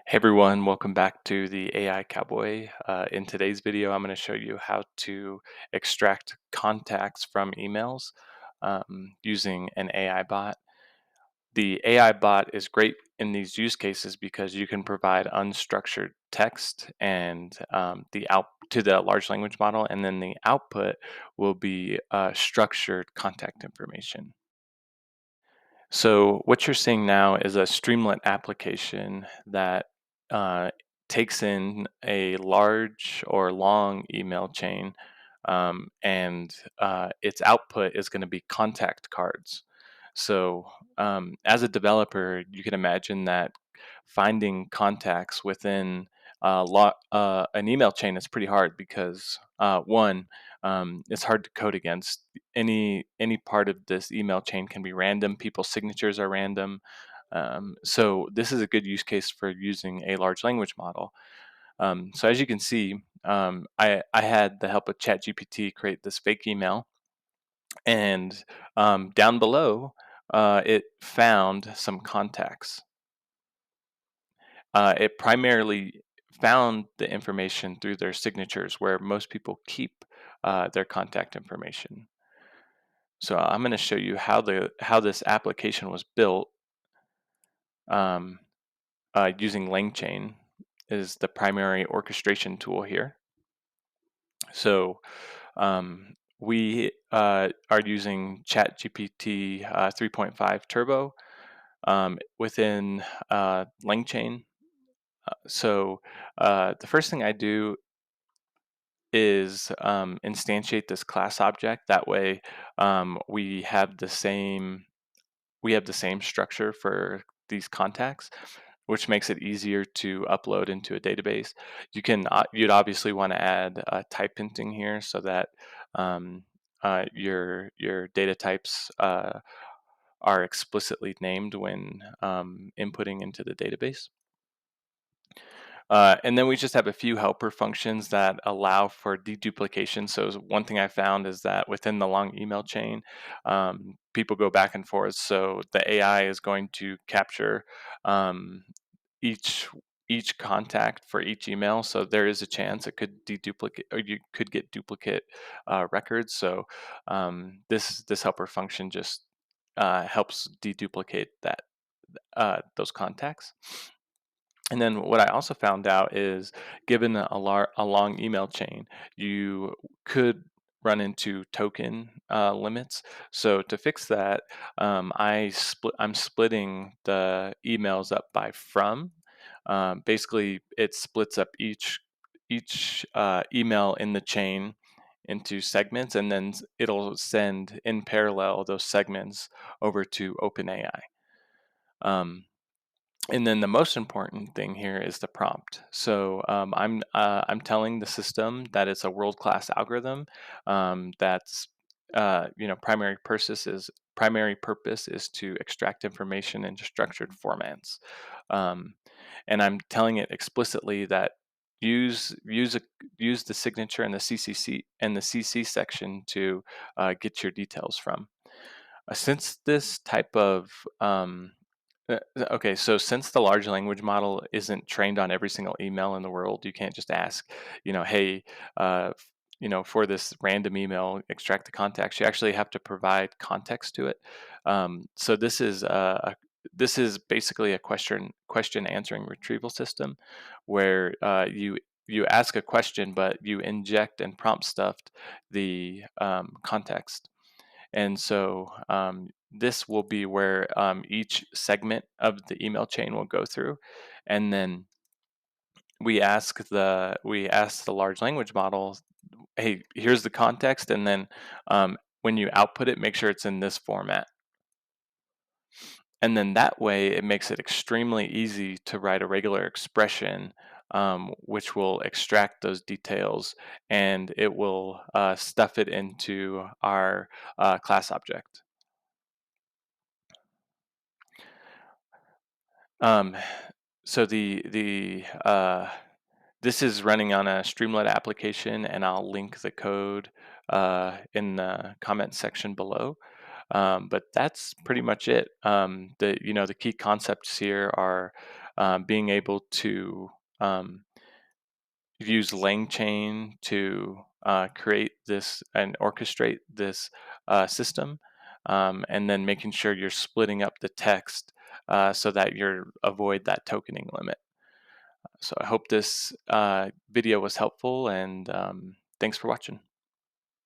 Hey everyone, welcome back to the AI Cowboy. In today's video, I'm going to show you how to extract contacts from emails using an AI bot. The AI bot is great in these use cases because you can provide unstructured text and the out to the large language model, and then the output will be structured contact information. So what you're seeing now is a Streamlit application that uh, takes in a large or long email chain, and its output is going to be contact cards. So as a developer, you can imagine that finding contacts within an email chain is pretty hard because one, it's hard to code against. Any part of this email chain can be random. People's signatures are random. So this is a good use case for using a large language model. So as you can see, I had the help of ChatGPT create this fake email, and down below, it found some contacts. It primarily found the information through their signatures, where most people keep their contact information. So I'm going to show you how this application was built um, using LangChain is the primary orchestration tool here. So we are using ChatGPT 3.5 Turbo within LangChain. So the first thing I do is instantiate this class object. That way, we have the same structure for these contacts, which makes it easier to upload into a database. You'd obviously want to add type hinting here so that um, your data types are explicitly named when inputting into the database. And then we just have a few helper functions that allow for deduplication. So one thing I found is that within the long email chain, people go back and forth. So the AI is going to capture um, each each contact for each email. So there is a chance it could deduplicate, or you could get duplicate records. So this helper function just helps deduplicate those contacts. And then what I also found out is, given a long email chain, you could run into token limits. So to fix that, I'm splitting the emails up by from. Basically, it splits up each email in the chain into segments, and then it'll send in parallel those segments over to OpenAI. Um, and then the most important thing here is the prompt. So I'm telling the system that it's a world-class algorithm that's primary purpose is to extract information into structured formats, um, and I'm telling it explicitly that use use a, use the signature and the CC section to get your details from. Since this type of okay, so since the large language model isn't trained on every single email in the world, you can't just ask, hey, for this random email, extract the context. You actually have to provide context to it. So this is basically a question answering retrieval system, where you ask a question, but you inject and prompt stuffed the context. And so this will be where each segment of the email chain will go through, and then we ask the large language model, hey, here's the context, and then when you output it, make sure it's in this format. And then that way, it makes it extremely easy to write a regular expression, which will extract those details, and it will stuff it into our class object. Um, so this is running on a Streamlit application, and I'll link the code in the comment section below. But that's pretty much it. The key concepts here are being able to use LangChain to create this and orchestrate this system, and then making sure you're splitting up the text so that you avoid that tokening limit. So I hope this video was helpful, and thanks for watching.